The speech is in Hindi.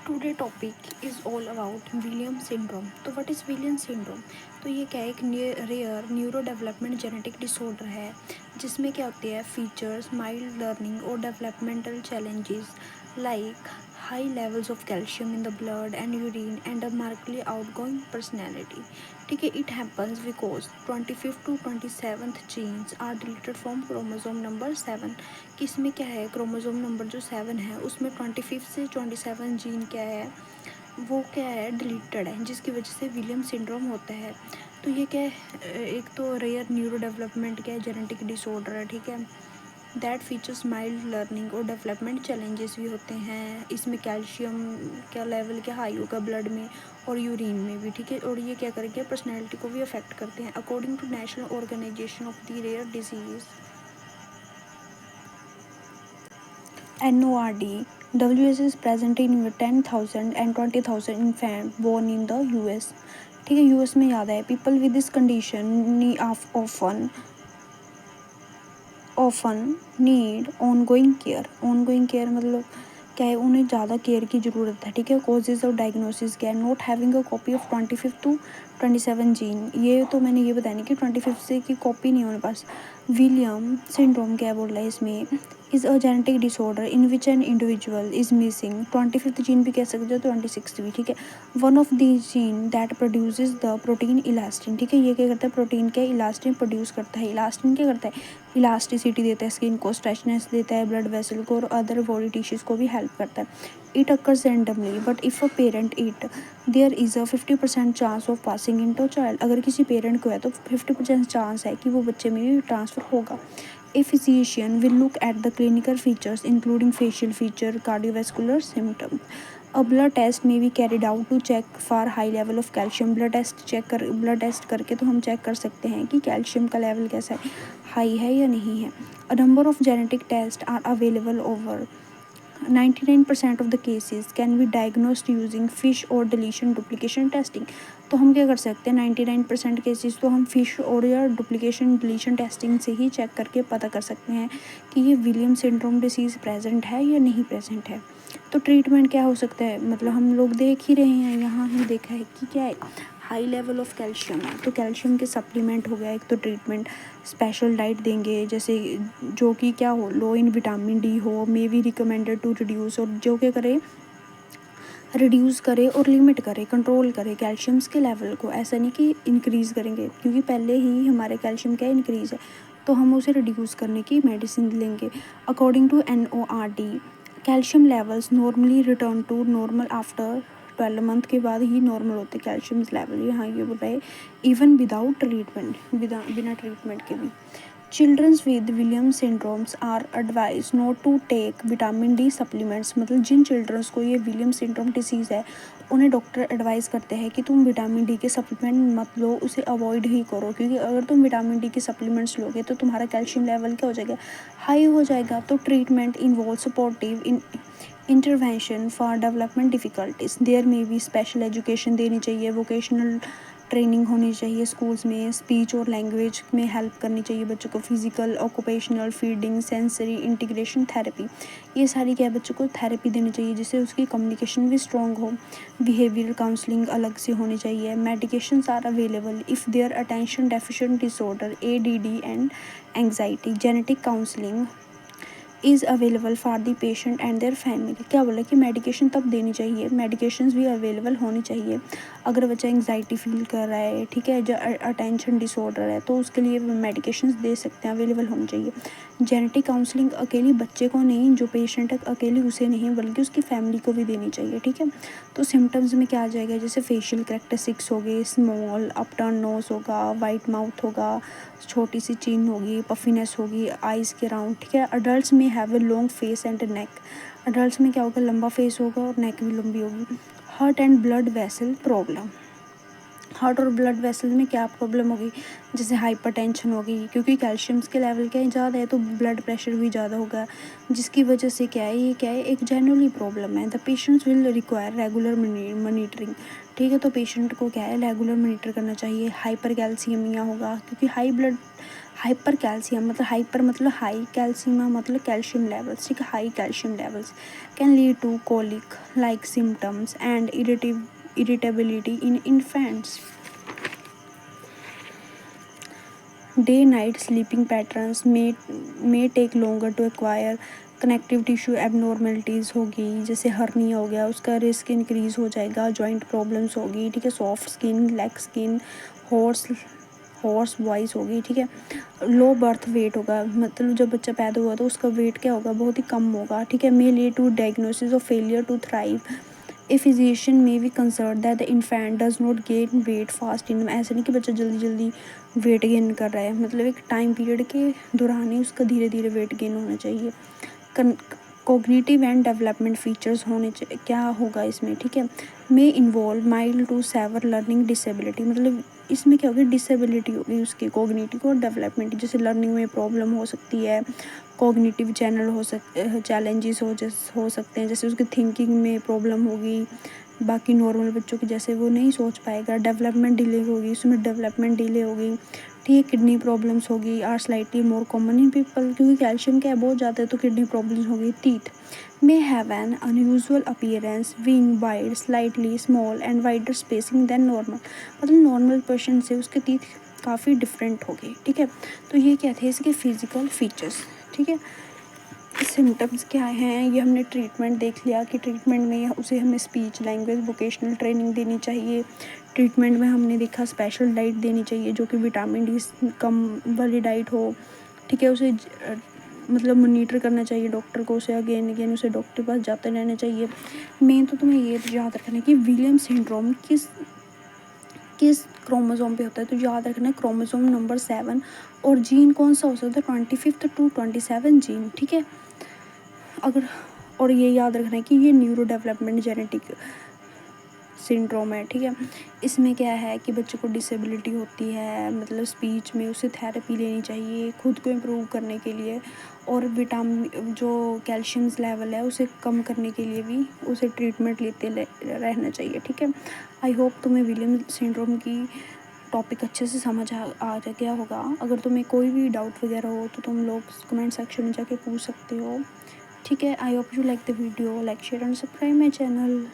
Today topic is all about William syndrome. तो व्हाट इज़ विलियम सिंड्रोम? तो ये क्या है, एक rare neuro development genetic disorder है जिसमें क्या होती है फीचर्स माइल्ड लर्निंग और developmental challenges like high levels of calcium in the blood and urine and a markedly outgoing personality. ठीक है, it happens because 25th to 27th genes are deleted from chromosome number 7। कि इसमें क्या है, क्रोमोसोम नंबर जो 7 है उसमें 25 से 27 जीन क्या है, वो क्या है डिलीटेड है, जिसकी वजह से विलियम सिंड्रोम होता है। तो ये क्या है, एक तो रेयर न्यूरो डेवलपमेंट क्या है जेनेटिक डिसऑर्डर है, ठीक है, दैट फीचर्स माइल्ड लर्निंग और डेवलपमेंट चैलेंजेस भी होते हैं। इसमें कैल्शियम का लेवल क्या हाई होगा ब्लड में और यूरिन में भी, ठीक है, और ये क्या करेंगे पर्सनैलिटी को भी अफेक्ट करते हैं। According to national organisation of the rare disease NORD, WS is present in 10,000 and 20,000 infants born in the US। ठीक है, यूएस में याद है people with this condition often need ongoing care मतलब क्या है, उन्हें ज़्यादा केयर की ज़रूरत है। ठीक है, कॉजेज ऑफ डायग्नोसिस क्या है, not having a copy of 25 to 27 gene. ये तो मैंने ये बताया नहीं कि 25 से की कॉपी नहीं होने पास। विलियम सिंड्रोम क्या बोल रहा है इसमें, is a genetic disorder in which an individual is missing 25th gene भी कह सकते हो, 26th भी, ठीक है, one of the gene that produces the protein elastin. ठीक है, ये क्या करता है, प्रोटीन क्या इलास्टिन प्रोड्यूस करता है। इलास्टिन क्या करता है, इलास्टिसिटी देता है, स्किन को स्ट्रेचनेस देता है, ब्लड वेसल को और अदर बॉडी टिश्यूज़ को भी हेल्प करता है। It occurs randomly but if a parent it there is a 50% chance of passing in to child. अगर किसी पेरेंट को है तो 50% चांस है कि वो बच्चे में भी ट्रांसफ़र होगा। A physician will look at the clinical features including facial feature, cardiovascular symptoms. A blood test may be carried out to check for high level of calcium। Blood test करके तो हम चेक कर सकते हैं कि कैल्शियम का लेवल कैसा है, हाई है या नहीं है। A number of genetic tests are available over 99% of the cases can be diagnosed using fish or deletion duplication testing। तो हम क्या कर सकते हैं, 99% केसेस तो हम फिश और या डुप्लीकेशन डिलीशन टेस्टिंग से ही चेक करके पता कर सकते हैं कि ये विलियम सिंड्रोम डिसीज़ प्रेजेंट है या नहीं प्रेजेंट है। तो ट्रीटमेंट क्या हो सकता है, मतलब हम लोग देख ही रहे हैं, यहाँ ही देखा है कि क्या है, हाई लेवल ऑफ कैल्शियम है तो कैल्शियम के सप्लीमेंट हो गया एक तो ट्रीटमेंट। स्पेशल डाइट देंगे जैसे जो कि क्या हो, लो इन विटामिन डी हो, may be recommended to reduce, और जो क्या करे रिड्यूस करे और लिमिट करे, कंट्रोल करे कैल्शियम्स के लेवल को। ऐसा नहीं कि इंक्रीज़ करेंगे, क्योंकि पहले ही हमारे कैल्शियम क्या इंक्रीज़ है, तो हम उसे रिड्यूस करने की मेडिसिन लेंगे। According to NORD, calcium levels normally return to normal after 12 month के बाद ही नॉर्मल होते कैल्शियम लेवल। यहाँ ये बोल रहा है इवन विदाउट ट्रीटमेंट, बिना ट्रीटमेंट के भी। Childrens with William syndromes are advise not to take vitamin D supplements. मतलब जिन चिल्ड्रंस को ये विलियम सिंड्रोम डिसीज़ है उन्हें डॉक्टर एडवाइस करते हैं कि तुम विटामिन डी के सप्लीमेंट मत लो, उसे अवॉइड ही करो, क्योंकि अगर तुम विटामिन डी के सप्लीमेंट्स लोगे तो तुम्हारा कैल्शियम लेवल क्या हो जाएगा, हाई हो जाएगा। तो treatment involve supportive intervention for development difficulties. There में भी स्पेशल एजुकेशन देनी चाहिए, वोकेशनल ट्रेनिंग होनी चाहिए स्कूल्स में, स्पीच और लैंग्वेज में हेल्प करनी चाहिए बच्चों को, physical occupational feeding sensory integration therapy, ये सारी क्या है बच्चों को थेरेपी देनी चाहिए जिससे उसकी कम्युनिकेशन भी स्ट्रॉन्ग हो। बिहेवियरल काउंसलिंग अलग से होनी चाहिए। Medications are available if there attention deficient disorder ADD and anxiety. Genetic counselling is available for the patient and their family. क्या बोला कि मेडिकेशन तब देनी चाहिए, मेडिकेशंस भी अवेलेबल होनी चाहिए अगर बच्चा एंग्जाइटी फील कर रहा है, ठीक है, जो अटेंशन डिसऑर्डर है तो उसके लिए मेडिकेशंस दे सकते हैं, अवेलेबल होनी चाहिए। जेनेटिक काउंसलिंग अकेली बच्चे को नहीं, जो पेशेंट है अकेली उसे नहीं बल्कि उसकी फैमिली को भी देनी चाहिए, ठीक है। तो सिम्टम्स में क्या आ जाएगा, जैसे फेशियल करेक्टरिस्टिक्स हो गए, स्मॉल अपटर्न नोज होगा, वाइट माउथ होगा, छोटी सी चिन होगी, पफीनेस होगी, आइज़ के राउंड, ठीक है। अडल्ट में have a long face and neck. Adult में क्या होगा, लंबा फेस होगा और नेक भी लंबी होगी। Heart and blood vessel problem. Heart और ब्लड वेसल में क्या प्रॉब्लम होगी, जैसे हाइपरटेंशन होगी, क्योंकि कैल्शियम्स के लेवल क्या है ज़्यादा है तो ब्लड प्रेशर भी ज़्यादा होगा, जिसकी वजह से क्या है, ये क्या है एक जनरली प्रॉब्लम है। The patients will require regular monitoring. ठीक है, तो पेशेंट को क्या है रेगुलर मॉनिटर करना चाहिए। हाइपर कैल्सीमिया होगा, क्योंकि हाइपर कैल्शियम मतलब हाइपर मतलब हाई, कैल्शियम मतलब कैल्शियम लेवल्स, ठीक है, high calcium levels can lead to colic like symptoms and irritability in infants. Day night sleeping patterns may take longer to acquire. Connective tissue abnormalities होगी, जैसे हर्निया हो गया, उसका रिस्क इंक्रीज हो जाएगा। जॉइंट प्रॉब्लम्स होगी, ठीक है, soft skin, leg skin, horse horse voice होगी, ठीक है। लो बर्थ वेट होगा, मतलब जब बच्चा पैदा हुआ तो उसका वेट क्या होगा, बहुत ही कम होगा, ठीक है। May lead to diagnosis of failure to thrive. A physician may be concern that the infant does not gain weight fast in. ऐसा नहीं कि बच्चा जल्दी जल्दी वेट गेन कर रहा है, मतलब एक टाइम पीरियड के दौरान ही उसका धीरे धीरे वेट गेन होना चाहिए। कोग्निटिव एंड डेवलपमेंट फीचर्स होने चाहिए, क्या होगा इसमें, ठीक है। May involve mild to severe learning disability, मतलब इसमें क्या होगी, डिसेबिलिटी होगी उसकी कोग्निटिव और डेवलपमेंट, जैसे लर्निंग में प्रॉब्लम हो सकती है, कोग्निटिव चैलेंजेस हो सकते हैं, जैसे उसकी थिंकिंग में प्रॉब्लम होगी, बाकी नॉर्मल बच्चों की जैसे वो नहीं सोच पाएगा। डेवलपमेंट डिले होगी, उसमें डेवलपमेंट डिले होगी, ठीक है। किडनी प्रॉब्लम्स होगी, are slightly more common in people, क्योंकि कैल्शियम क्या है बहुत ज़्यादा है तो किडनी प्रॉब्लम्स होगी। Teeth may have an unusual appearance, being wide, slightly small and wider spacing than normal, मतलब नॉर्मल पर्सन से उसके टीथ काफ़ी डिफरेंट हो गए, ठीक है। तो ये क्या थे इसके फिजिकल फीचर्स, ठीक है। सिम्टम्स क्या हैं, ये हमने ट्रीटमेंट देख लिया कि ट्रीटमेंट में उसे हमें स्पीच लैंग्वेज वोकेशनल ट्रेनिंग देनी चाहिए। ट्रीटमेंट में हमने देखा स्पेशल डाइट देनी चाहिए जो कि विटामिन डी कम वाली डाइट हो, ठीक है। उसे मतलब मॉनिटर करना चाहिए डॉक्टर को, उसे अगेन अगेन उसे डॉक्टर के पास जाते रहना चाहिए। मेन तो तुम्हें ये याद रखना है कि विलियम्स सिंड्रोम किस किस क्रोमोसोम पे होता है, तो याद रखना है क्रोमोसोम नंबर 7, और जीन कौन सा हो सकता है 25th टू 27 जीन, ठीक है। अगर और ये याद रखना है कि ये न्यूरो डेवलपमेंट जेनेटिक सिंड्रोम है, ठीक है। इसमें क्या है कि बच्चे को डिसेबिलिटी होती है, मतलब स्पीच में उसे थेरेपी लेनी चाहिए खुद को इम्प्रूव करने के लिए, और विटामिन जो कैल्शियम लेवल है उसे कम करने के लिए भी उसे ट्रीटमेंट लेते रहना चाहिए, ठीक है। आई होप तुम्हें विलियम्स सिंड्रोम की टॉपिक अच्छे से समझ आ गया होगा। अगर तुम्हें कोई भी डाउट वगैरह हो तो तुम लोग कमेंट सेक्शन में जाके पूछ सकते हो, ठीक है। I hope you like the video, like share and subscribe my channel.